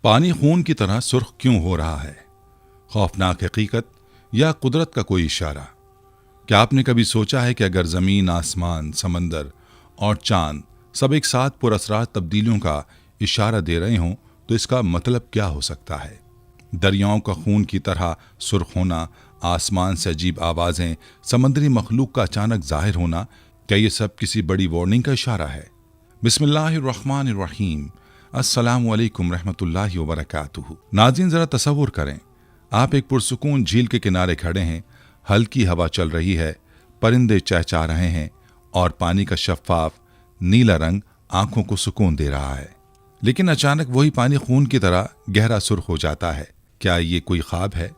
پانی خون کی طرح سرخ کیوں ہو رہا ہے؟ خوفناک حقیقت یا قدرت کا کوئی اشارہ؟ کیا آپ نے کبھی سوچا ہے کہ اگر زمین، آسمان، سمندر اور چاند سب ایک ساتھ پراسرار تبدیلیوں کا اشارہ دے رہے ہوں تو اس کا مطلب کیا ہو سکتا ہے؟ دریاؤں کا خون کی طرح سرخ ہونا، آسمان سے عجیب آوازیں، سمندری مخلوق کا اچانک ظاہر ہونا، کیا یہ سب کسی بڑی وارننگ کا اشارہ ہے؟ بسم اللہ الرحمن الرحیم۔ السلام علیکم رحمۃ اللہ وبرکاتہ۔ ناظرین، ذرا تصور کریں، آپ ایک پرسکون جھیل کے کنارے کھڑے ہیں، ہلکی ہوا چل رہی ہے، پرندے چہچہا رہے ہیں اور پانی کا شفاف نیلا رنگ آنکھوں کو سکون دے رہا ہے۔ لیکن اچانک وہی پانی خون کی طرح گہرا سرخ ہو جاتا ہے۔ کیا یہ کوئی خواب ہے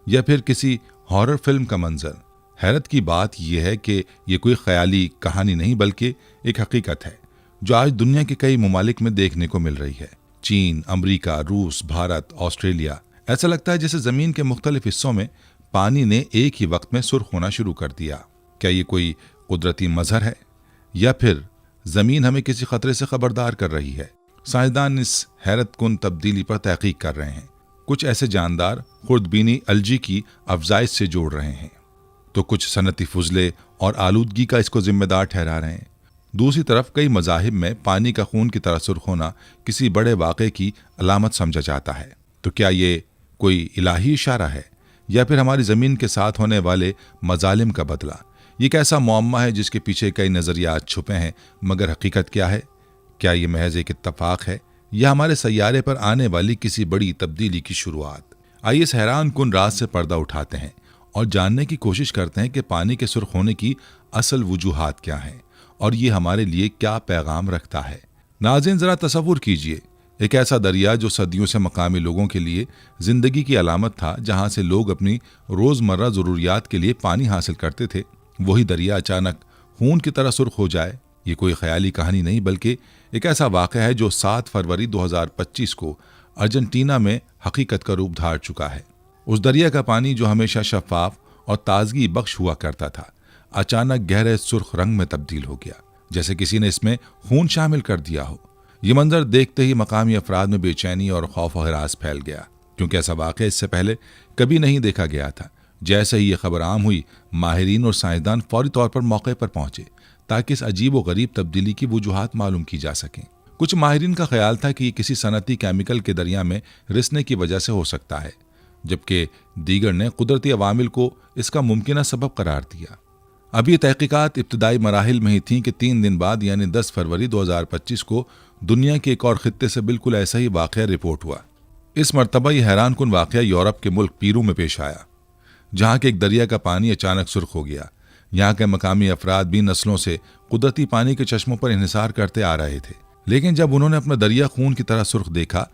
یا پھر کسی ہارر فلم کا منظر؟ حیرت کی بات یہ ہے کہ یہ کوئی خیالی کہانی نہیں بلکہ ایک حقیقت ہے جو آج دنیا کے کئی ممالک میں دیکھنے کو مل رہی ہے۔ چین، امریکہ، روس، بھارت، آسٹریلیا۔ ایسا لگتا ہے جیسے زمین کے مختلف حصوں میں پانی نے ایک ہی وقت میں سرخ ہونا شروع کر دیا۔ کیا یہ کوئی قدرتی مظہر ہے یا پھر زمین ہمیں کسی خطرے سے خبردار کر رہی ہے؟ سائنسدان اس حیرت کن تبدیلی پر تحقیق کر رہے ہیں۔ کچھ ایسے جاندار خوردبینی الجی کی افزائش سے جوڑ رہے ہیں تو کچھ صنعتی فضلے اور آلودگی کا اس کو ذمہ دار ٹھہرا رہے ہیں۔ دوسری طرف کئی مذاہب میں پانی کا خون کی طرح سرخ ہونا کسی بڑے واقعے کی علامت سمجھا جاتا ہے۔ تو کیا یہ کوئی الہی اشارہ ہے یا پھر ہماری زمین کے ساتھ ہونے والے مظالم کا بدلہ؟ یہ ایک ایسا معمہ ہے جس کے پیچھے کئی نظریات چھپے ہیں، مگر حقیقت کیا ہے؟ کیا یہ محض ایک اتفاق ہے یا ہمارے سیارے پر آنے والی کسی بڑی تبدیلی کی شروعات؟ آئیے اس حیران کن راز سے پردہ اٹھاتے ہیں اور جاننے کی کوشش کرتے ہیں کہ پانی کے سرخ ہونے کی اصل وجوہات کیا ہیں اور یہ ہمارے لیے کیا پیغام رکھتا ہے۔ ناظرین، ذرا تصور کیجئے، ایک ایسا دریا جو صدیوں سے مقامی لوگوں کے لیے زندگی کی علامت تھا، جہاں سے لوگ اپنی روزمرہ ضروریات کے لیے پانی حاصل کرتے تھے، وہی دریا اچانک خون کی طرح سرخ ہو جائے۔ یہ کوئی خیالی کہانی نہیں بلکہ ایک ایسا واقعہ ہے جو 7 فروری 2025 کو ارجنٹینا میں حقیقت کا روپ دھار چکا ہے۔ اس دریا کا پانی جو ہمیشہ شفاف اور تازگی بخش ہوا کرتا تھا، اچانک گہرے سرخ رنگ میں تبدیل ہو گیا، جیسے کسی نے اس میں خون شامل کر دیا ہو۔ یہ منظر دیکھتے ہی مقامی افراد میں بے چینی اور خوف و ہراس پھیل گیا، کیونکہ ایسا واقعہ اس سے پہلے کبھی نہیں دیکھا گیا تھا۔ جیسے ہی یہ خبر عام ہوئی، ماہرین اور سائنسدان فوری طور پر موقع پر پہنچے تاکہ اس عجیب و غریب تبدیلی کی وجوہات معلوم کی جا سکیں۔ کچھ ماہرین کا خیال تھا کہ یہ کسی صنعتی کیمیکل کے دریا میں رسنے کی وجہ سے ہو سکتا ہے، جبکہ دیگر نے قدرتی عوامل کو اس کا ممکنہ سبب قرار دیا۔ اب یہ تحقیقات ابتدائی مراحل میں ہی تھیں کہ 3 دن بعد یعنی 10 فروری 2025 کو دنیا کے ایک اور خطے سے بالکل ایسا ہی واقعہ رپورٹ ہوا۔ اس مرتبہ یہ حیران کن واقعہ یورپ کے ملک پیرو میں پیش آیا، جہاں کے ایک دریا کا پانی اچانک سرخ ہو گیا۔ یہاں کے مقامی افراد بھی نسلوں سے قدرتی پانی کے چشموں پر انحصار کرتے آ رہے تھے، لیکن جب انہوں نے اپنا دریا خون کی طرح سرخ دیکھا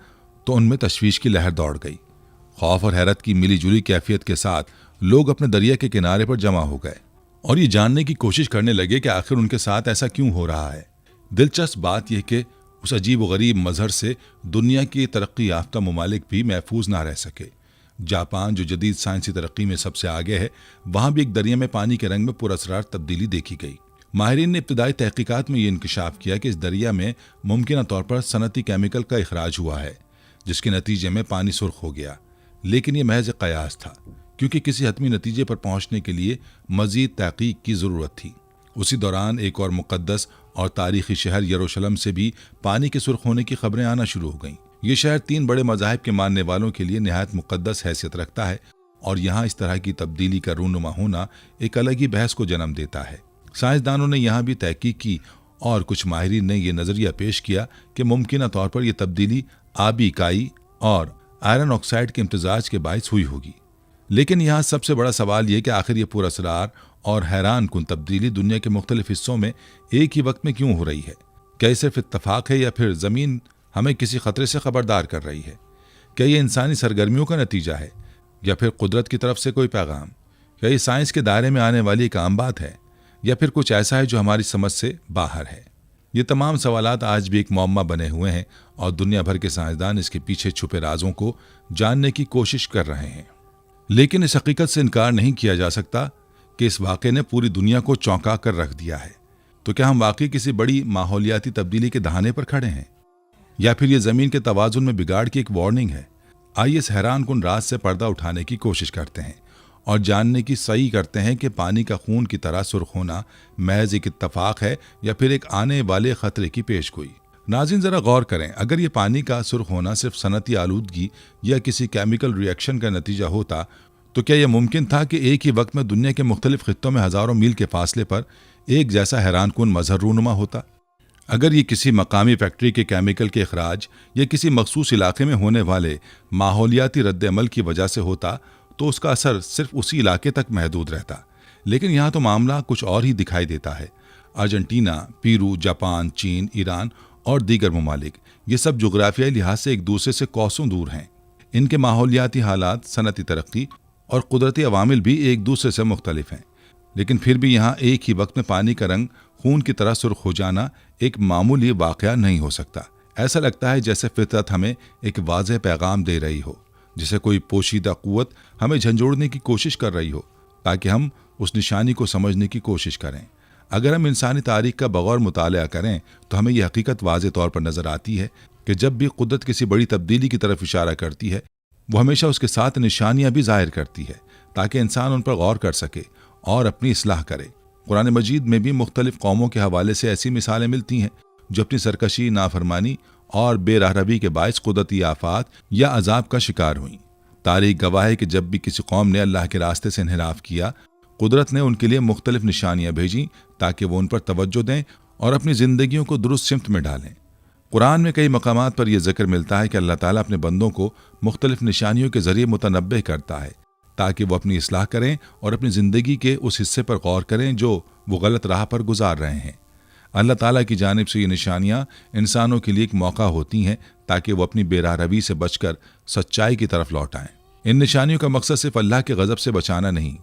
تو ان میں تشویش کی لہر دوڑ گئی۔ خوف اور حیرت کی ملی جلی کیفیت کے ساتھ لوگ اپنے دریا کے کنارے پر جمع ہو گئے اور یہ جاننے کی کوشش کرنے لگے کہ آخر ان کے ساتھ ایسا کیوں ہو رہا ہے۔ دلچسپ بات یہ کہ اس عجیب و غریب مظہر سے دنیا کی ترقی یافتہ ممالک بھی محفوظ نہ رہ سکے۔ جاپان، جو جدید سائنسی ترقی میں سب سے آگے ہے، وہاں بھی ایک دریا میں پانی کے رنگ میں پراسرار تبدیلی دیکھی گئی۔ ماہرین نے ابتدائی تحقیقات میں یہ انکشاف کیا کہ اس دریا میں ممکنہ طور پر صنعتی کیمیکل کا اخراج ہوا ہے، جس کے نتیجے میں پانی سرخ ہو گیا۔ لیکن یہ محض قیاس تھا، کیونکہ کسی حتمی نتیجے پر پہنچنے کے لیے مزید تحقیق کی ضرورت تھی۔ اسی دوران ایک اور مقدس اور تاریخی شہر یروشلم سے بھی پانی کے سرخ ہونے کی خبریں آنا شروع ہو گئیں۔ یہ شہر 3 بڑے مذاہب کے ماننے والوں کے لیے نہایت مقدس حیثیت رکھتا ہے اور یہاں اس طرح کی تبدیلی کا رونما ہونا ایک الگ ہی بحث کو جنم دیتا ہے۔ سائنسدانوں نے یہاں بھی تحقیق کی اور کچھ ماہرین نے یہ نظریہ پیش کیا کہ ممکنہ طور پر یہ تبدیلی آبی کائی اور آئرن آکسائڈ کے امتزاج کے باعث ہوئی ہوگی۔ لیکن یہاں سب سے بڑا سوال یہ کہ آخر یہ پراسرار اور حیران کن تبدیلی دنیا کے مختلف حصوں میں ایک ہی وقت میں کیوں ہو رہی ہے؟ کیا یہ صرف اتفاق ہے یا پھر زمین ہمیں کسی خطرے سے خبردار کر رہی ہے؟ کیا یہ انسانی سرگرمیوں کا نتیجہ ہے یا پھر قدرت کی طرف سے کوئی پیغام؟ کیا یہ سائنس کے دائرے میں آنے والی ایک عام بات ہے یا پھر کچھ ایسا ہے جو ہماری سمجھ سے باہر ہے؟ یہ تمام سوالات آج بھی ایک معمہ بنے ہوئے ہیں اور دنیا بھر کے سائنسدان اس کے پیچھے چھپے رازوں کو جاننے کی کوشش کر رہے ہیں۔ لیکن اس حقیقت سے انکار نہیں کیا جا سکتا کہ اس واقعے نے پوری دنیا کو چونکا کر رکھ دیا ہے۔ تو کیا ہم واقعی کسی بڑی ماحولیاتی تبدیلی کے دہانے پر کھڑے ہیں؟ या फिर ये ज़मीन के तवाज़ुन में बिगाड़ की एक वार्निंग है? आइए इस हैरान कुन राज से पर्दा उठाने की कोशिश करते हैं और जानने की सही करते हैं कि पानी का खून की तरह सुर्ख होना महज एक इत्तफाक है या फिर एक आने वाले खतरे की पेशगोई। नाज़रीन, ज़रा गौर करें, अगर ये पानी का सुर्ख होना सिर्फ सनती आलूदगी या किसी केमिकल रिएक्शन का नतीजा होता तो क्या यह मुमकिन था कि एक ही वक्त में दुनिया के मुख्तलिफ खित्तों में हज़ारों मील के फासले पर एक जैसा हैरान कुन मजहर रूनुमा होता? अगर ये किसी मकामी फैक्ट्री के केमिकल के अखराज या किसी मखसूस इलाके में होने वाले माहौलियाती रद्द-ए-अमल की वजह से होता तो उसका असर सिर्फ उसी इलाके तक महदूद रहता। लेकिन यहाँ तो मामला कुछ और ही दिखाई देता है। अर्जेंटीना, पेरू, जापान, चीन, ईरान और दीगर ममालिक, ये सब जोग्राफियाई लिहाज से एक दूसरे से कोसों दूर हैं। इनके माहौलियाती हालात, सनती तरक्की और कुदरती अवामिल भी एक दूसरे से मुख्तलिफ हैं। लेकिन फिर भी यहाँ एक ही वक्त में पानी का रंग खून की तरह सुर्ख हो जाना एक मामूली वाक़या नहीं हो सकता। ऐसा लगता है जैसे फितरत हमें एक वाज़ेह पैगाम दे रही हो, जिसे कोई पोशीदा क़ुव्वत हमें झंझोड़ने की कोशिश कर रही हो ताकि हम उस निशानी को समझने की कोशिश करें। अगर हम इंसानी तारीख का बगौर मुताला करें तो हमें यह हकीकत वाज़ेह तौर पर नज़र आती है कि जब भी कुदरत किसी बड़ी तब्दीली की तरफ इशारा करती है, वो हमेशा उसके साथ निशानियां भी ज़ाहिर करती है ताकि इंसान उन पर गौर कर सके और अपनी इस्लाह करे। कुरान मजीद में भी मुख्तलिफ कौमों के हवाले से ऐसी मिसालें मिलती हैं जो अपनी सरकशी, नाफरमानी और बेराहरवी के बायस कुदरती आफात या अजाब का शिकार हुई। तारीख गवाह है कि जब भी किसी कौम ने अल्लाह के रास्ते से इन्हिराफ किया, कुदरत ने उनके लिए मुख्तलिफ निशानियां भेजी ताकि वो उन पर तवज्जो दें और अपनी ज़िंदगियों को दुरुस्त सिमत में डालें। कुरान में कई मकामात पर यह जिक्र मिलता है कि अल्लाह ताला अपने बंदों को मुख्तलिफ निशानियों के ज़रिए मुतनब्बे करता है ताकि वो अपनी इस्लाह करें और अपनी ज़िंदगी के उस हिस्से पर गौर करें जो वो गलत राह पर गुजार रहे हैं। अल्लाह ताला की जानिब से ये निशानियाँ इंसानों के लिए एक मौका होती हैं ताकि वो अपनी बेराहरवी से बचकर सच्चाई की तरफ लौट आएं। इन निशानियों का मकसद सिर्फ अल्लाह के गज़ब से बचाना नहीं,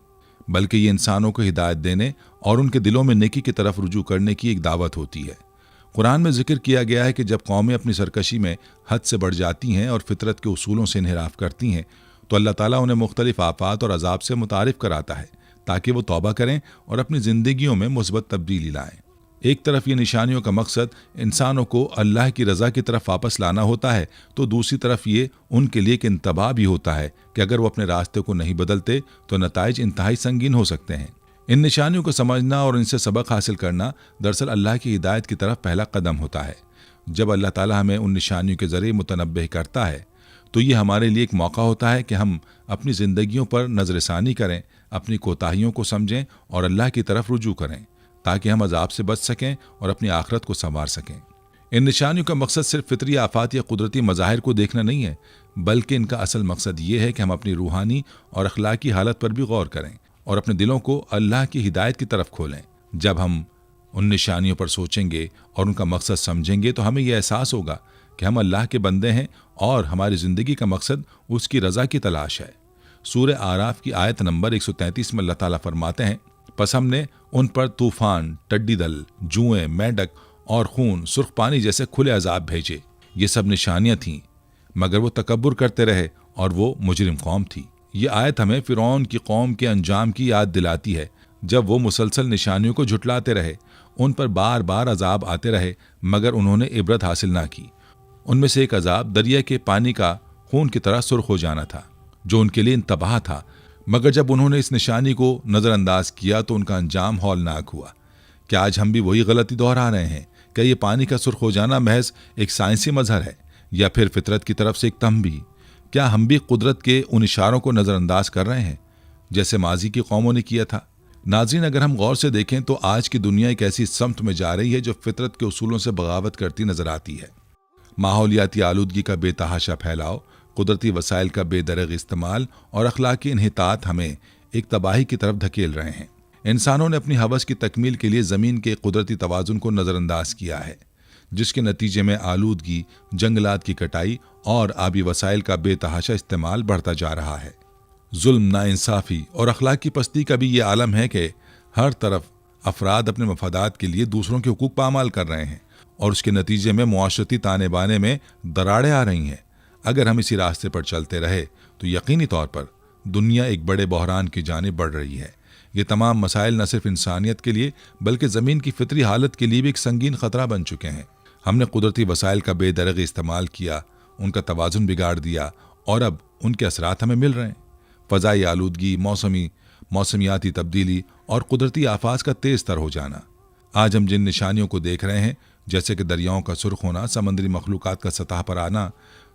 बल्कि ये इंसानों को हिदायत देने और उनके दिलों में नेकी की तरफ रुजू करने की एक दावत होती है। कुरान में जिक्र किया गया है कि जब कौमें अपनी सरकशी में हद से बढ़ जाती हैं और फितरत के उसूलों से इन्हिराफ करती हैं तो अल्लाह ताला उन्हें मुख्तलिफ आफात और अजाब से मुतारिफ कराता है ताकि वो तौबा करें और अपनी ज़िंदगियों में मुस्बत तब्दीली लाएं। एक तरफ ये निशानियों का मकसद इंसानों को अल्लाह की रज़ा की तरफ वापस लाना होता है तो दूसरी तरफ ये उनके लिए एक इंतबाह भी होता है कि अगर वो अपने रास्ते को नहीं बदलते तो नताइज इंतहाई संगीन हो सकते हैं। इन निशानियों को समझना और इनसे सबक हासिल करना दरअसल अल्लाह की हिदायत की तरफ पहला कदम होता है। जब अल्लाह ताला हमें उन निशानियों के ज़रिए मुतनब्बे करता है तो ये हमारे लिए एक मौका होता है कि हम अपनी ज़िंदगियों पर नज़रसानी करें, अपनी कोताहियों को समझें और अल्लाह की तरफ रुजू करें ताकि हम अजाब से बच सकें और अपनी आखिरत को संवार सकें। इन निशानियों का मकसद सिर्फ फितरी आफात या कुदरती मज़ाहिर को देखना नहीं है, बल्कि इनका असल मकसद ये है कि हम अपनी रूहानी और अखलाकी हालत पर भी गौर करें और अपने दिलों को अल्लाह की हिदायत की तरफ खोलें। जब हम उन निशानियों पर सोचेंगे और उनका मकसद समझेंगे तो हमें यह एहसास होगा कि हम अल्लाह के बंदे हैं और हमारी ज़िंदगी का मकसद उसकी रज़ा की तलाश है। सूरह आराफ की आयत नंबर 133 में अल्लाह ताला फरमाते हैं, बस हमने उन पर तूफ़ान, टड्डी दल, जुएं, मेंढक और खून, सुर्ख पानी जैसे खुले अजाब भेजे। ये सब निशानियाँ थीं, मगर वो तकब्बुर करते रहे और वो मुजरिम कौम थी। ये आयत हमें फ़िरौन की कौम के अंजाम की याद दिलाती है जब वो मुसलसल निशानियों को झुटलाते रहे, उन पर बार बार अजाब आते रहे मगर उन्होंने इबरत हासिल ना की। उनमें से एक अजाब दरिया के पानी का खून की तरह सुर्ख हो जाना था जो उनके लिए इंतबाह था, मगर जब उन्होंने इस निशानी को नज़रअंदाज किया तो उनका अंजाम हौलनाक हुआ। क्या आज हम भी वही गलती दोहरा रहे हैं? क्या ये पानी का सुर्ख हो जाना महज एक साइंसी मजहर है या फिर फितरत की तरफ से एक तंबीह? क्या हम भी कुदरत के उन इशारों को नज़रअंदाज कर रहे हैं जैसे माजी की कौमों ने किया था? नाज़रीन, अगर हम गौर से देखें तो आज की दुनिया एक ऐसी समत में जा रही है जो फितरत के उसूलों से बगावत करती नजर आती है। माहौलियाती आलूदगी का बेतहाशा फैलाव, कुदरती वसाइल का बेदरग इस्तेमाल और अखलाकी इन्हितात हमें एक तबाही की तरफ धकेल रहे हैं। इंसानों ने अपनी हवस की तकमील के लिए ज़मीन के कुदरती तवाज़ुन को नज़रअंदाज किया है, जिसके नतीजे में आलूदगी, जंगलात की कटाई और आबी वसाइल का बेतहाशा इस्तेमाल बढ़ता जा रहा है। जुल्म, नाइंसाफ़ी और अखलाकी पस्ती का भी ये आलम है कि हर तरफ अफराद अपने मफादात के लिए दूसरों के हुकूक पामाल कर रहे हैं और उसके नतीजे में मुआशरती ताने बाने में दरारें आ रही हैं। अगर हम इसी रास्ते पर चलते रहे तो यकीनी तौर पर दुनिया एक बड़े बहरान की जानिब बढ़ रही है। ये तमाम मसाइल न सिर्फ इंसानियत के लिए बल्कि ज़मीन की फितरी हालत के लिए भी एक संगीन ख़तरा बन चुके हैं। हमने कुदरती वसाइल का बेदरग इस्तेमाल किया, उनका तवाज़ुन बिगाड़ दिया और अब उनके असरात हमें मिल रहे हैं। फ़ज़ाई आलूदगी, मौसमियाती तब्दीली और कुदरती आफात का तेज़ तर हो जाना। आज हम जिन निशानियों को देख रहे हैं, जैसे कि दरियाओं का सुर्ख होना, समंदरी मखलूक़ात का सतह पर आना,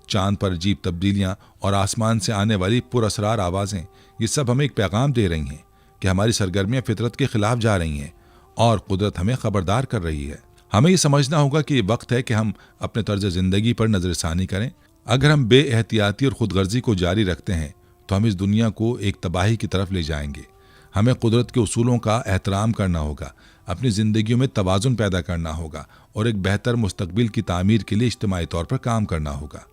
चांद पर अजीब तब्दीलियाँ और आसमान से आने वाली पुरअसरार आवाज़ें, ये सब हमें एक पैगाम दे रही हैं कि हमारी सरगर्मियाँ फितरत के खिलाफ जा रही हैं और कुदरत हमें खबरदार कर रही है। हमें ये समझना होगा कि ये वक्त है कि हम अपने तर्ज ज़िंदगी पर नज़रसानी करें। अगर हम बेएहतियाती और खुदगर्जी को जारी रखते हैं तो हम इस दुनिया को एक तबाही की तरफ ले जाएंगे। हमें कुदरत के उसूलों का एहतराम करना होगा, अपनी ज़िंदगियों में तवाज़ुन पैदा करना होगा और एक बेहतर मुस्तकबिल की तामीर के लिए इज्तिमाई तौर पर काम करना होगा।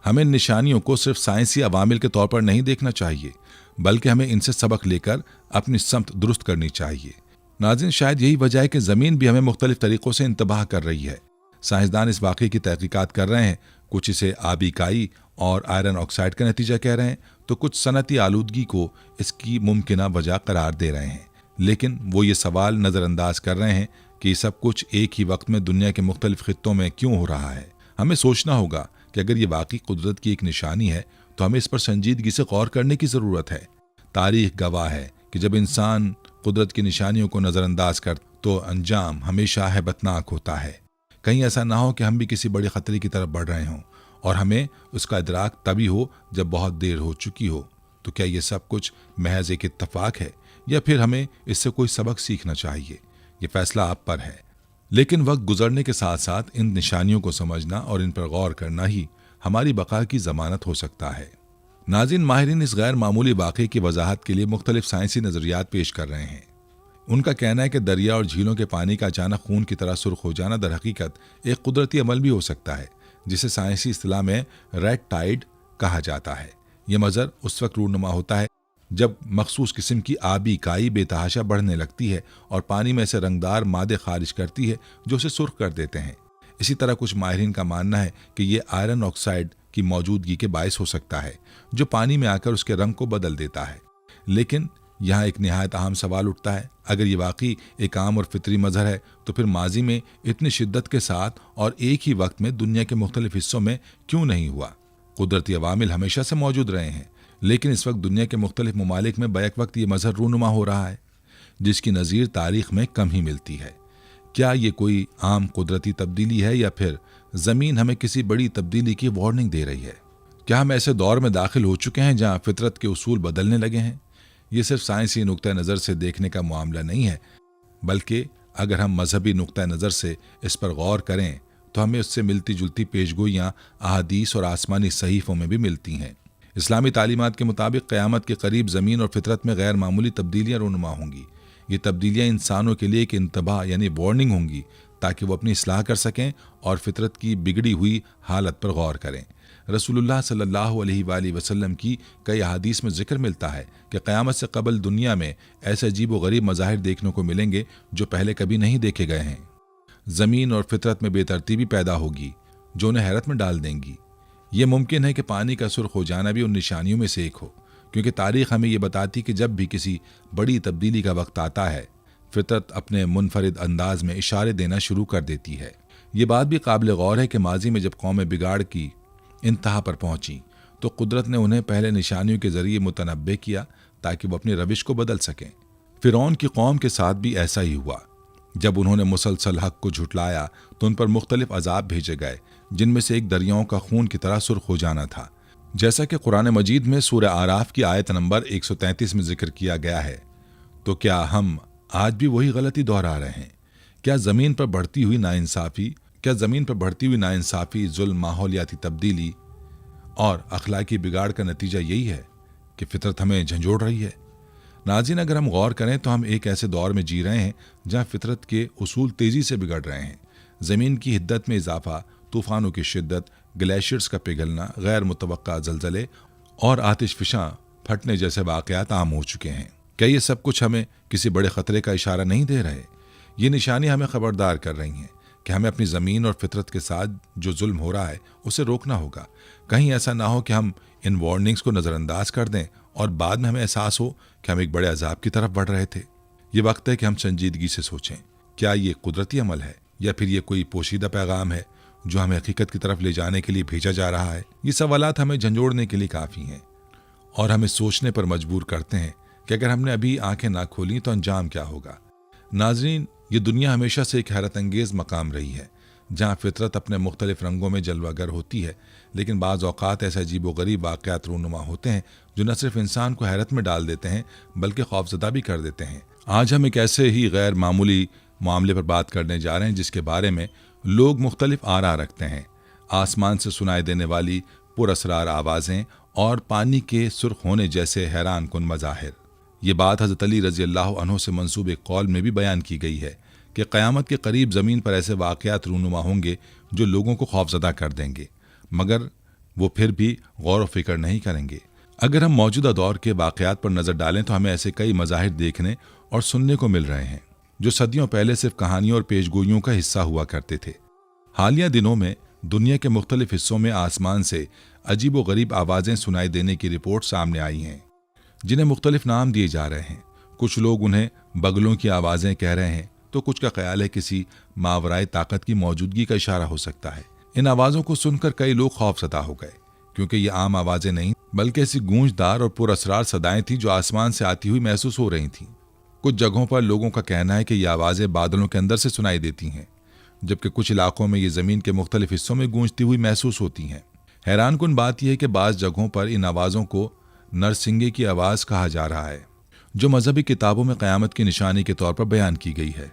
हमें निशानियों को सिर्फ साइंसी अवामिल के तौर पर नहीं देखना चाहिए, बल्कि हमें इनसे सबक लेकर अपनी समत दुरुस्त करनी चाहिए। नाज़रीन, शायद यही वजह है कि ज़मीन भी हमें मुख्तलिफ तरीक़ों से इंतबाह कर रही है। साइंसदान इस वाक़े की तहकीकात कर रहे हैं, कुछ इसे आबी काई और आयरन ऑक्साइड का नतीजा कह रहे हैं, तो कुछ सनती आलूदगी को इसकी मुमकिना वजह करार दे रहे हैं। लेकिन वो ये सवाल नज़रअंदाज कर रहे हैं कि ये सब कुछ एक ही वक्त में दुनिया के मुख्तलिफ खित्तों में क्यों हो रहा है। हमें सोचना होगा कि अगर ये वाकई कुदरत की एक निशानी है तो हमें इस पर संजीदगी से गौर करने की ज़रूरत है। तारीख गवाह है कि जब इंसान कुदरत की निशानियों को नज़रअंदाज कर तो अंजाम हमेशा हैबतनाक होता है। कहीं ऐसा ना हो कि हम भी किसी बड़े ख़तरे की तरफ बढ़ रहे हों और हमें उसका इदराक तभी हो जब बहुत देर हो चुकी हो। तो क्या ये सब कुछ महज एक इत्तफाक है या फिर हमें इससे कोई सबक सीखना चाहिए? ये फैसला आप पर है। लेकिन वक्त गुजरने के साथ साथ इन निशानियों को समझना और इन पर गौर करना ही हमारी बका की ज़मानत हो सकता है। नाज़रीन, माहिरीन इस गैर मामूली वाक़े की वजाहत के लिए मुख्तलिफ साइंसी नज़रियात पेश कर रहे हैं। उनका कहना है कि दरिया और झीलों के पानी का अचानक खून की तरह सुर्ख हो जाना दर हकीकत एक कुदरती अमल भी हो सकता है, जिसे साइंसी इस्तिलाह में रेड टाइड कहा जाता है। यह मंजर उस वक्त रूनुमा होता है जब मखसूस किस्म की आबी काई बेतहाशा बढ़ने लगती है और पानी में से रंगदार मादे खारिज करती है जो उसे सुर्ख कर देते हैं। इसी तरह कुछ माहिरीन का मानना है कि ये आयरन ऑक्साइड की मौजूदगी के बायस हो सकता है, जो पानी में आकर उसके रंग को बदल देता है। लेकिन यहाँ एक निहायत अहम सवाल उठता है, अगर ये वाकई एक आम और फितरी मजहर है तो फिर माजी में इतनी शिद्दत के साथ और एक ही वक्त में दुनिया के मुख्तलिफ हिस्सों में क्यों नहीं हुआ? कुदरती अवामिल हमेशा से मौजूद रहे हैं, लेकिन इस वक्त दुनिया के मुख्तलिफ ममालिक में बैक वक्त ये मजहर रूनुमा हो रहा है, जिसकी नज़ीर तारीख में कम ही मिलती है। क्या ये कोई आम कुदरती तब्दीली है या फिर ज़मीन हमें किसी बड़ी तब्दीली की वार्निंग दे रही है? क्या हम ऐसे दौर में दाखिल हो चुके हैं जहाँ फितरत के उसूल बदलने लगे हैं? ये सिर्फ साइंसी नुक्ता नज़र से देखने का मामला नहीं है, बल्कि अगर हम मजहबी नुक्ता नज़र से इस पर गौर करें तो हमें उससे मिलती जुलती पेशगोइयाँ अहादीस और आसमानी सहीफ़ों में भी मिलती हैं। इस्लामी तालीमात के मुताबिक क़यामत के करीब ज़मीन और फितरत में गैर मामूली तब्दीलियाँ रूनुमा होंगी। ये तब्दीलियाँ इंसानों के लिए एक इंतबाह यानी वार्निंग होंगी, ताकि वो अपनी इस्लाह कर सकें और फितरत की बिगड़ी हुई हालत पर गौर करें। रसूलुल्लाह सल्लल्लाहु अलैहि वसल्लम की कई अहादीस में जिक्र मिलता है कि क़यामत से कबल दुनिया में ऐसे अजीब व गरीब मज़ाहिर देखने को मिलेंगे जो पहले कभी नहीं देखे गए हैं। ज़मीन और फितरत में बेतरतीबी पैदा होगी जो उन्हें हैरत में डाल देंगी। ये मुमकिन है कि पानी का सुर्ख हो जाना भी उन निशानियों में से एक हो, क्योंकि तारीख़ हमें ये बताती कि जब भी किसी बड़ी तब्दीली का वक्त आता है, फितरत अपने मुनफरिद अंदाज में इशारे देना शुरू कर देती है। ये बात भी काबिल गौर है कि माजी में जब कौमें बिगाड़ की इंतहा पर पहुंची तो कुदरत ने उन्हें पहले निशानियों के जरिए मुतनब्बे किया ताकि वो अपनी रविश को बदल सकें। फ़िरौन की कौम के साथ भी ऐसा ही हुआ। जब उन्होंने मुसलसल हक को झुटलाया तो उन पर मुख्तलिफ अजाब भेजे गए, जिनमें से एक दरियाओं का खून की तरह सुर्ख हो जाना था, जैसा कि कुरान मजीद में सूरह आराफ की आयत नंबर 133 में जिक्र किया गया है। तो क्या हम आज भी वही गलती दोहरा रहे हैं? क्या ज़मीन पर बढ़ती हुई नाइंसाफ़ी, जुल्म, माहौलियाती तब्दीली और अखलाकी बिगाड़ का नतीजा यही है कि फितरत हमें झंझोड़ रही है? नाज़रीन, अगर हम गौर करें तो हम एक ऐसे दौर में जी रहे हैं जहाँ फितरत के उसूल तेज़ी से बिगड़ रहे हैं। ज़मीन की हिद्दत में इजाफा, तूफ़ानों की शिद्दत, ग्लेशियर्स का पिघलना, गैर मुतवक्का ज़लज़ले और आतिशफ़िशां फटने जैसे वाक़यात आम हो चुके हैं। क्या ये सब कुछ हमें किसी बड़े ख़तरे का इशारा नहीं दे रहे? ये निशानी हमें खबरदार कर रही हैं कि हमें अपनी ज़मीन और फितरत के साथ जो जुल्म हो रहा है उसे रोकना होगा। कहीं ऐसा ना हो कि हम इन वार्निंग्स को नज़रअंदाज कर दें और बाद में हमें एहसास हो कि हम एक बड़े अजाब की तरफ बढ़ रहे थे। ये वक्त है कि हम संजीदगी से सोचें, क्या ये कुदरती अमल है या फिर ये कोई पोशीदा पैगाम है जो हमें हकीकत की तरफ ले जाने के लिए भेजा जा रहा है? ये सवालात हमें झंझोड़ने के लिए काफ़ी हैं और हमें सोचने पर मजबूर करते हैं कि अगर हमने अभी आंखें ना खोली तो अंजाम क्या होगा। नाजरीन, ये दुनिया हमेशा से एक हैरत अंगेज़ मकाम रही है जहाँ फितरत अपने मुख्तलिफ रंगों में जलवागर होती है, लेकिन बाज़ औक़ात ऐसे अजीब व गरीब वाक़यात रूनुमा होते हैं जो न सिर्फ इंसान को हैरत में डाल देते हैं बल्कि खौफज़दा भी कर देते हैं। आज हम एक ऐसे ही गैर मामूली मामले पर बात करने जा रहे हैं जिसके बारे में लोग मुख्तलिफ आरा रखते हैं। आसमान से सुनाई देने वाली पुरअसरार आवाज़ें और पानी के सुर्ख होने जैसे हैरान कुन मज़ाहिर। ये बात हज़रत अली रज़ी अल्लाह अन्हु से मंसूब एक कौल में भी बयान की गई है कि क़यामत के करीब ज़मीन पर ऐसे वाक़यात रूनुमा होंगे जो लोगों को खौफज़दा कर देंगे, मगर वो फिर भी गौर व फिक्र नहीं करेंगे। अगर हम मौजूदा दौर के वाक़यात पर नज़र डालें तो हमें ऐसे कई मज़ाहिर देखने और सुनने को मिल रहे हैं जो सदियों पहले सिर्फ कहानियों और पेशगोइयों का हिस्सा हुआ करते थे। हालिया दिनों में दुनिया के मुख्तलिफ हिस्सों में आसमान से अजीब व गरीब आवाज़ें सुनाई देने की रिपोर्ट सामने आई हैं जिन्हें मुख्तलिफ नाम दिए जा रहे हैं। कुछ लोग उन्हें बगलों की आवाज़ें कह रहे हैं तो कुछ का ख्याल है किसी मावराए ताकत की मौजूदगी का इशारा हो सकता है। इन आवाज़ों को सुनकर कई लोग खौफज़दा हो गए क्योंकि ये आम आवाज़ें नहीं बल्कि ऐसी गूंजदार और पुरअसरार सदाएं थीं जो आसमान से आती हुई महसूस हो रही थीं। कुछ जगहों पर लोगों का कहना है कि ये आवाज़ें बादलों के अंदर से सुनाई देती हैं, जबकि कुछ इलाकों में ये ज़मीन के मुख्तलिफ हिस्सों में गूंजती हुई महसूस होती हैं। हैरान कुन बात यह है कि बाज़ जगहों पर इन आवाज़ों को नरसिंगे की आवाज़ कहा जा रहा है जो मजहबी किताबों में क़यामत की निशानी के तौर पर बयान की गई है।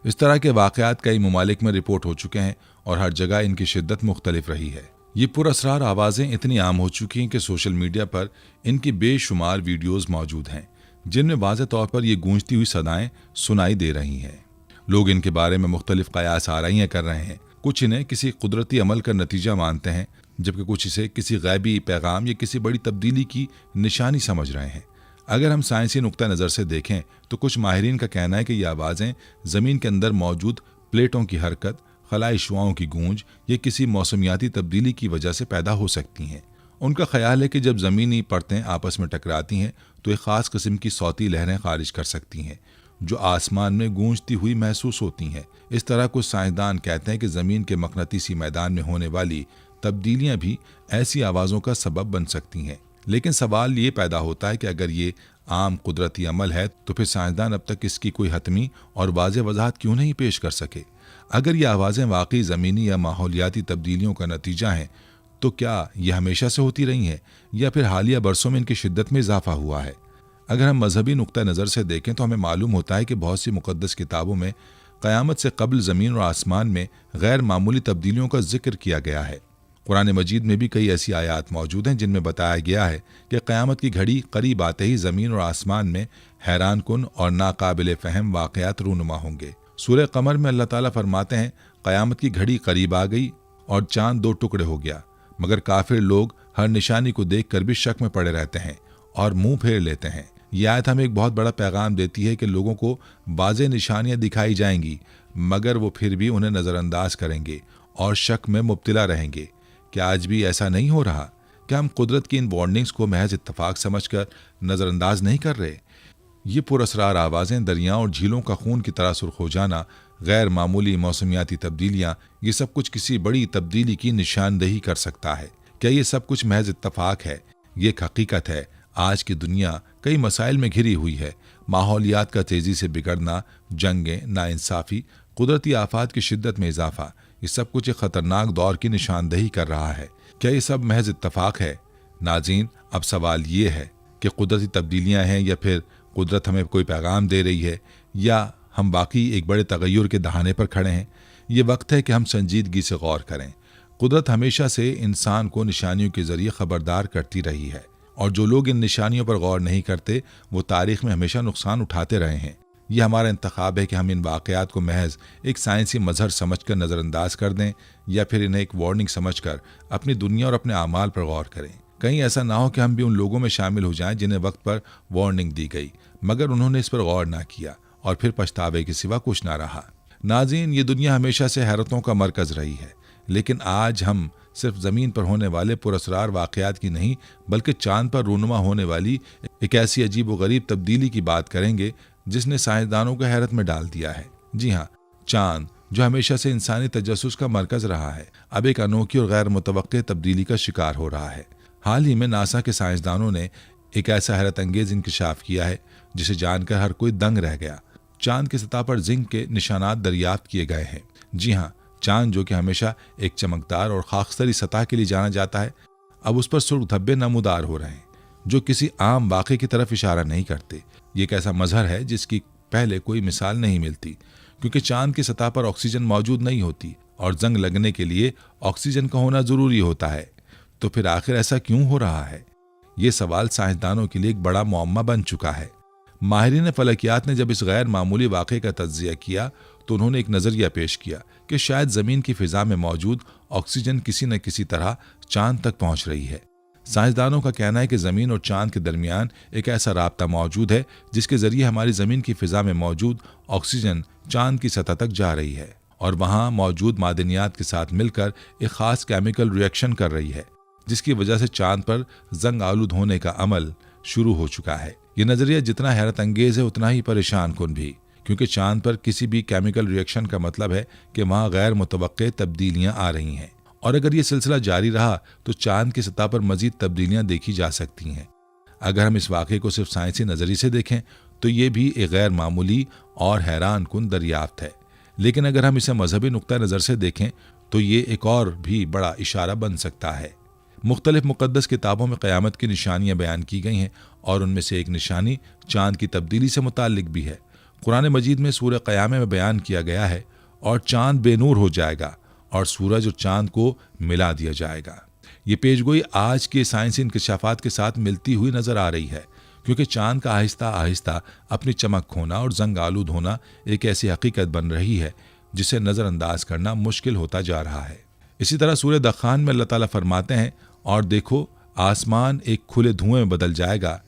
इस तरह के वाक़यात कई ममालिक में रिपोर्ट हो चुके हैं और हर जगह इनकी शिद्दत मुख्तलिफ रही है। ये पुरअसरार आवाज़ें इतनी आम हो चुकी हैं कि सोशल मीडिया पर इनकी बेशुमार वीडियोज़ मौजूद हैं जिनमें वाज़ेह तौर पर ये गूंजती हुई सदाएं सुनाई दे रही हैं। लोग इनके बारे में मुख्तलिफ क़यास आराइयाँ कर रहे हैं। कुछ इन्हें किसी कुदरती अमल का नतीजा मानते हैं, जबकि कुछ इसे किसी गैबी पैगाम या किसी बड़ी तब्दीली की निशानी समझ रहे हैं। अगर हम साइंसी नुक्ता नज़र से देखें तो कुछ माहिरीन का कहना है कि ये आवाज़ें ज़मीन के अंदर मौजूद प्लेटों की हरकत, खलाई शुआओं की गूंज या किसी मौसमियाती तब्दीली की वजह से पैदा हो सकती हैं। उनका ख्याल है कि जब ज़मीनी परतें आपस में टकराती हैं तो एक ख़ास किस्म की सौती लहरें खारिज कर सकती हैं जो आसमान में गूंजती हुई महसूस होती हैं। इस तरह कुछ साइंसदान कहते हैं कि ज़मीन के मकनातीसी मैदान में होने वाली तब्दीलियाँ भी ऐसी आवाज़ों का सबब बन सकती हैं। लेकिन सवाल ये पैदा होता है कि अगर ये आम कुदरती अमल है तो फिर साइंसदान अब तक इसकी कोई हतमी और वाज़ेह वजाहत क्यों नहीं पेश कर सके। अगर ये आवाज़ें वाकई ज़मीनी या माहौलियाती तब्दीलियों का नतीजा हैं तो क्या ये हमेशा से होती रही हैं या फिर हालिया बरसों में इनकी शिद्दत में इजाफा हुआ है। अगर हम मजहबी नुक्ता नज़र से देखें तो हमें मालूम होता है कि बहुत सी मुक़द्दस किताबों में क़यामत से कबल ज़मीन और आसमान में गैर मामूली तब्दीलियों का जिक्र किया गया है। कुरान मजीद में भी कई ऐसी आयात मौजूद हैं जिनमें बताया गया है कि क़यामत की घड़ी करीब आते ही ज़मीन और आसमान में हैरान कुन और नाकाबिल फ़हम वाक़यात रूनुमा होंगे। सूरह क़मर में अल्लाह ताला फरमाते हैं, क़यामत की घड़ी करीब आ गई और चाँद दो टुकड़े हो गया, मगर काफिर लोग हर निशानी को देखकर भी शक में पड़े रहते हैं और मुंह फेर लेते हैं। यह आयत हमें एक बहुत बड़ा पैगाम देती है कि लोगों को वाज़ेह निशानियां दिखाई जाएंगी मगर वो फिर भी उन्हें नज़रअंदाज करेंगे और शक में मुब्तला रहेंगे। क्या आज भी ऐसा नहीं हो रहा? क्या हम कुदरत की इन वार्निंग्स को महज इत्तफाक समझकर नज़रअंदाज नहीं कर रहे? ये पुरअसरार आवाज़ें, दरियाओं और झीलों का खून की तरह सुर्ख हो जाना, गैर मामूली मौसमियाती तब्दीलियाँ, ये सब कुछ किसी बड़ी तब्दीली की निशानदेही कर सकता है। क्या ये सब कुछ महज इत्तफाक है? ये एक हकीकत है। आज की दुनिया कई मसाइल में घिरी हुई है। माहौलियात का तेज़ी से बिगड़ना, जंगें, नाइंसाफ़ी, कुदरती आफात की शिद्दत में इजाफा, ये सब कुछ एक ख़तरनाक दौर की निशानदेही कर रहा है। क्या ये सब महज इत्तफाक है? नाज़रीन, अब सवाल ये है कि कुदरती तब्दीलियाँ हैं या फिर कुदरत हमें कोई पैगाम दे रही है या हम बाकी एक बड़े तगय्युर के दहाने पर खड़े हैं। ये वक्त है कि हम संजीदगी से गौर करें। कुदरत हमेशा से इंसान को निशानियों के ज़रिए ख़बरदार करती रही है और जो लोग इन निशानियों पर गौर नहीं करते वो तारीख़ में हमेशा नुकसान उठाते रहे हैं। यह हमारा इंतखाब है कि हम इन वाक़यात को महज एक साइंसी मजहर समझकर नज़रअंदाज कर दें या फिर इन्हें एक वार्निंग समझकर अपनी दुनिया और अपने आमाल पर गौर करें। कहीं ऐसा ना हो कि हम भी उन लोगों में शामिल हो जाएं जिन्हें वक्त पर वार्निंग दी गई मगर उन्होंने इस पर गौर ना किया और फिर पछतावे के सिवा कुछ ना रहा। नाज़रीन, ये दुनिया हमेशा से हैरतों का मरकज़ रही है, लेकिन आज हम सिर्फ ज़मीन पर होने वाले पुरअसरार वाक़यात की नहीं बल्कि चाँद पर रूनुमा होने वाली एक ऐसी अजीब व गरीब तब्दीली की बात करेंगे जिसने साइंसदानों को हैरत में डाल दिया है। जी हाँ, चाँद जो हमेशा से इंसानी तजस्सुस का मरकज रहा है, अब एक अनोखी और गैर मुतवक्के तब्दीली का शिकार हो रहा है। हाल ही में नासा के साइंसदानों ने एक ऐसा हैरत अंगेज इंकशाफ किया है जिसे जानकर हर कोई दंग रह गया। चांद की सतह पर जिंक के निशानात दरियाफ्त किए गए हैं। जी हाँ, चांद जो कि हमेशा एक चमकदार और खाकस्तरी सतह के लिए जाना जाता है, अब उस पर सुर्ख धब्बे नमूदार हो रहे हैं जो किसी आम वाक़े की तरफ इशारा नहीं करते। ये एक ऐसा मजहर है जिसकी पहले कोई मिसाल नहीं मिलती, क्योंकि चांद की सतह पर ऑक्सीजन मौजूद नहीं होती और जंग लगने के लिए ऑक्सीजन का होना ज़रूरी होता है। तो फिर आखिर ऐसा क्यों हो रहा है? ये सवाल साइंसदानों के लिए एक बड़ा मुअम्मा बन चुका है। माहिरीन फलकियात ने जब इस गैर मामूली वाक़े का तज्ज़िया किया तो उन्होंने एक नज़रिया पेश किया कि शायद ज़मीन की फ़िज़ा में मौजूद ऑक्सीजन किसी न किसी तरह चांद तक पहुंच रही है। साइंसदानों का कहना है कि ज़मीन और चांद के दरमियान एक ऐसा राब्ता मौजूद है जिसके ज़रिए हमारी ज़मीन की फ़िज़ा में मौजूद ऑक्सीजन चांद की सतह तक जा रही है और वहाँ मौजूद मादनियात के साथ मिलकर एक ख़ास केमिकल रिएक्शन कर रही है, जिसकी वजह से चांद पर जंग आलूद होने का अमल शुरू हो चुका है। ये नज़रिया जितना हैरत अंगेज है उतना ही परेशान कुन भी, क्योंकि चांद पर किसी भी केमिकल रिएक्शन का मतलब है कि वहाँ गैर मुतवक्के तब्दीलियाँ आ रही हैं, और अगर ये सिलसिला जारी रहा तो चांद की सतह पर मजीद तब्दीलियाँ देखी जा सकती हैं। अगर हम इस वाक़े को सिर्फ साइंसी नज़रिए से देखें तो ये भी एक गैर मामूली और हैरान कुन दरियाफ्त है, लेकिन अगर हम इसे मजहबी नुक्ता नज़र से देखें तो ये एक और भी बड़ा इशारा बन सकता है। मुख्तलिफ मुक़द्दस किताबों में क़यामत की निशानियाँ बयान की गई हैं और उनमें से एक निशानी चांद की तब्दीली से मुताल्लिक भी है। कुरान मजीद में सूरह क़यामे में बयान किया गया है, और चांद बेनूर हो जाएगा और सूरज और चांद को मिला दिया जाएगा। ये पेशगोई आज के साइंसी इंकशाफात के साथ मिलती हुई नज़र आ रही है, क्योंकि चांद का आहिस्ता आहिस्ता अपनी चमक खोना और जंग आलूद होना एक ऐसी हकीकत बन रही है जिसे नज़रअंदाज करना मुश्किल होता जा रहा है। इसी तरह सूरह दखान में अल्लाह ताला फरमाते हैं, और देखो आसमान एक खुले धुएं में बदल जाएगा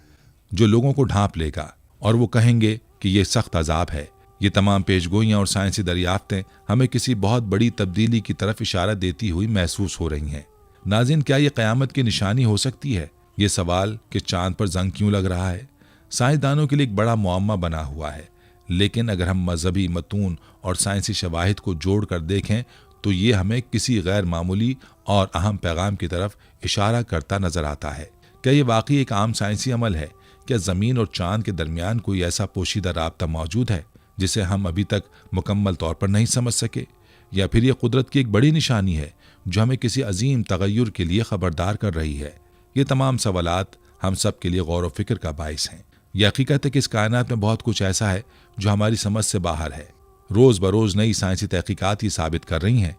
जो लोगों को ढांप लेगा और वो कहेंगे कि ये सख्त अजाब है। ये तमाम पेशगोइयाँ और साइंसी दरियाफ्तें हमें किसी बहुत बड़ी तब्दीली की तरफ इशारा देती हुई महसूस हो रही हैं। नाज़रीन, क्या ये क़यामत की निशानी हो सकती है? ये सवाल कि चांद पर जंग क्यों लग रहा है साइंसदानों के लिए एक बड़ा मुअम्मा बना हुआ है, लेकिन अगर हम मजहबी मतून और साइंसी शवाहिद को जोड़ कर देखें तो ये हमें किसी गैर मामूली और अहम पैगाम की तरफ इशारा करता नजर आता है। क्या ये वाकई एक आम साइंसी अमल है? क्या ज़मीन और चांद के दरमियान कोई ऐसा पोशीदा राब्ता मौजूद है जिसे हम अभी तक मुकम्मल तौर पर नहीं समझ सके, या फिर यह कुदरत की एक बड़ी निशानी है जो हमें किसी अजीम तगय्युर के लिए खबरदार कर रही है? ये तमाम सवालात हम सब के लिए गौर व फिक्र का बाइस हैं। यह हकीकत है कि इस कायनात में बहुत कुछ ऐसा है जो हमारी समझ से बाहर है। रोज़ बरोज़ नई साइंसी तहकीकात ये साबित कर रही हैं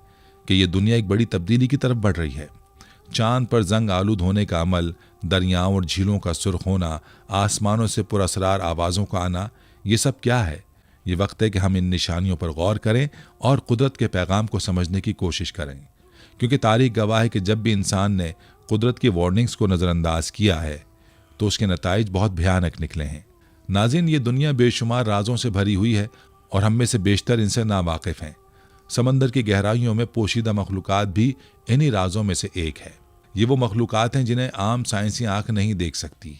कि ये दुनिया एक बड़ी तब्दीली की तरफ बढ़ रही है। चांद पर जंग आलूद होने का अमल, दरियाओं और झीलों का सुर्ख होना, आसमानों से पुरअसरार आवाज़ों का आना, ये सब क्या है? ये वक्त है कि हम इन निशानियों पर गौर करें और कुदरत के पैगाम को समझने की कोशिश करें, क्योंकि तारीख गवाह है कि जब भी इंसान ने कुदरत की वार्निंग्स को नज़रअंदाज किया है तो उसके नताइज बहुत भयानक निकले हैं। नाज़रीन, ये दुनिया बेशुमार राजों से भरी हुई है और हम में से बेशतर इनसे नावाकिफ हैं। समंदर की गहराइयों में पोशीदा मखलूक़ात भी इन्हीं राजों में से एक है। ये वो मखलूक़ात हैं जिन्हें आम साइंसी आंख नहीं देख सकती,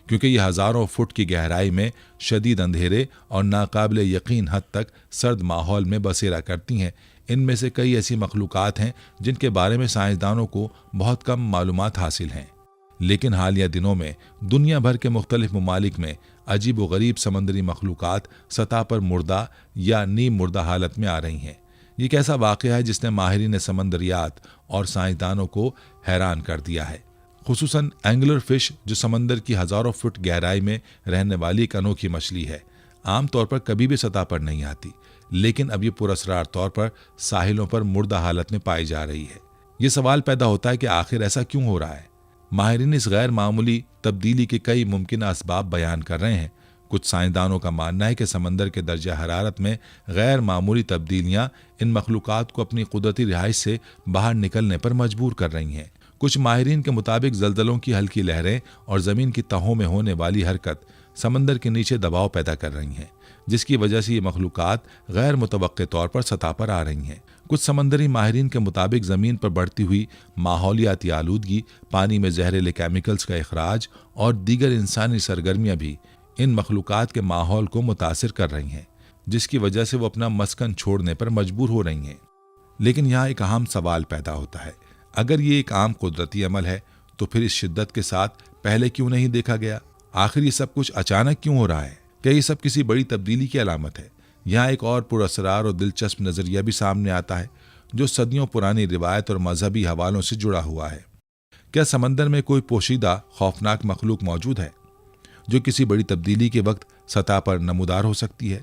क्योंकि ये हज़ारों फुट की गहराई में शदीद अंधेरे और नाकाबिले यकीन हद तक सर्द माहौल में बसेरा करती हैं। इनमें से कई ऐसी मखलूक़ात हैं जिनके बारे में साइंसदानों को बहुत कम मालूमात हासिल हैं, लेकिन हालिया दिनों में दुनिया भर के मुख्तलिफ ममालिक में अजीब व गरीब समंदरी मखलूक़ात सतह पर मुर्दा या नीम मुर्दा हालत में आ रही हैं। ये एक ऐसा वाक़या है जिसने माहिरीन समंदरियात और साइंसदानों को हैरान कर दिया है। खुसूसन एंगलर फिश, जो समंदर की हज़ारों फुट गहराई में रहने वाली एक अनोखी मछली है, आमतौर पर कभी भी सतह पर नहीं आती, लेकिन अब ये पुरअसरार तौर पर साहिलों पर मुर्दा हालत में पाई जा रही है। ये सवाल पैदा होता है कि आखिर ऐसा क्यों हो रहा है? माहिरीन इस गैर मामूली तब्दीली के कई मुमकिन असबाब बयान कर रहे हैं। कुछ साइंसदानों का मानना है कि समंदर के दर्जा हरारत में गैर मामूली तब्दीलियां इन मखलूक़ात को अपनी कुदरती रिहाइश से बाहर निकलने पर मजबूर कर रही हैं। कुछ माहिरीन के मुताबिक ज़लज़लों की हल्की लहरें और ज़मीन की तहों में होने वाली हरकत समंदर के नीचे दबाव पैदा कर रही हैं, जिसकी वजह से ये मखलूक़ात गैर मुतवक्के तौर पर सतह पर आ रही हैं। कुछ समंदरी माहिरीन के मुताबिक ज़मीन पर बढ़ती हुई माहौलियाती आलूदगी, पानी में जहरीले केमिकल्स का इखराज और दीगर इंसानी सरगर्मियाँ भी इन मखलूक़ात के माहौल को मुतासिर कर रही हैं। جس کی وجہ سے وہ اپنا مسکن چھوڑنے پر مجبور ہو رہی ہیں۔ لیکن یہاں ایک اہم سوال پیدا ہوتا ہے، اگر یہ ایک عام قدرتی عمل ہے تو پھر اس شدت کے ساتھ پہلے کیوں نہیں دیکھا گیا؟ آخر یہ سب کچھ اچانک کیوں ہو رہا ہے؟ کیا یہ سب کسی بڑی تبدیلی کی علامت ہے؟ یہاں ایک اور پراسرار اور دلچسپ نظریہ بھی سامنے آتا ہے جو صدیوں پرانی روایت اور مذہبی حوالوں سے جڑا ہوا ہے۔ کیا سمندر میں کوئی پوشیدہ خوفناک مخلوق موجود ہے جو کسی بڑی تبدیلی کے وقت سطح پر نمودار ہو سکتی ہے؟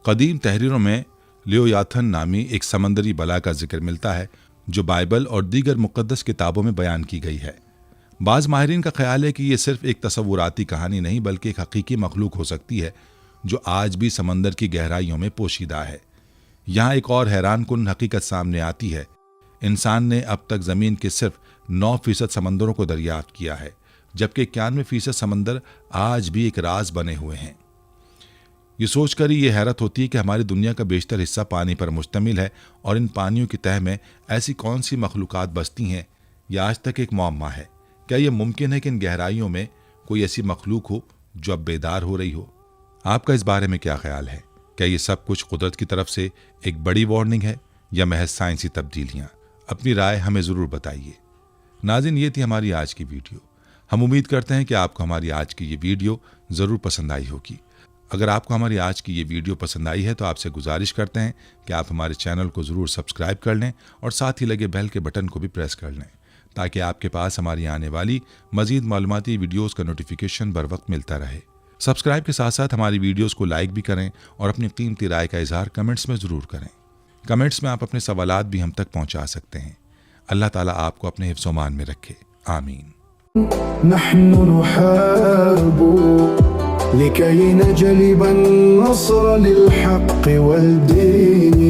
قدیم تحریروں میں لیویاتھن نامی ایک سمندری بلا کا ذکر ملتا ہے جو بائبل اور دیگر مقدس کتابوں میں بیان کی گئی ہے۔ بعض ماہرین کا خیال ہے کہ یہ صرف ایک تصوراتی کہانی نہیں بلکہ ایک حقیقی مخلوق ہو سکتی ہے جو آج بھی سمندر کی گہرائیوں میں پوشیدہ ہے۔ یہاں ایک اور حیران کن حقیقت سامنے آتی ہے، انسان نے اب تک زمین کے صرف 9% سمندروں کو دریافت کیا ہے، جبکہ 91% سمندر آج بھی ایک راز بنے ہوئے ہیں۔ یہ سوچ کر ہی یہ حیرت ہوتی ہے کہ ہماری دنیا کا بیشتر حصہ پانی پر مشتمل ہے اور ان پانیوں کی تہہ میں ایسی کون سی مخلوقات بستی ہیں، یہ آج تک ایک معمہ ہے۔ کیا یہ ممکن ہے کہ ان گہرائیوں میں کوئی ایسی مخلوق ہو جو اب بیدار ہو رہی ہو؟ آپ کا اس بارے میں کیا خیال ہے؟ کیا یہ سب کچھ قدرت کی طرف سے ایک بڑی وارننگ ہے یا محض سائنسی تبدیلیاں؟ اپنی رائے ہمیں ضرور بتائیے۔ ناظرین، یہ تھی ہماری آج کی ویڈیو۔ ہم امید کرتے ہیں کہ آپ کو ہماری آج کی یہ ویڈیو ضرور پسند آئی ہوگی۔ اگر آپ کو ہماری آج کی یہ ویڈیو پسند آئی ہے تو آپ سے گزارش کرتے ہیں کہ آپ ہمارے چینل کو ضرور سبسکرائب کر لیں اور ساتھ ہی لگے بیل کے بٹن کو بھی پریس کر لیں تاکہ آپ کے پاس ہماری آنے والی مزید معلوماتی ویڈیوز کا نوٹیفیکیشن بر وقت ملتا رہے۔ سبسکرائب کے ساتھ ساتھ ہماری ویڈیوز کو لائک بھی کریں اور اپنی قیمتی رائے کا اظہار کمنٹس میں ضرور کریں۔ کمنٹس میں آپ اپنے سوالات بھی ہم تک پہنچا سکتے ہیں۔ اللہ تعالیٰ آپ کو اپنے حفظ و امان میں رکھے، آمین۔ نحن نحارب لكي نجلب النصر للحق والدين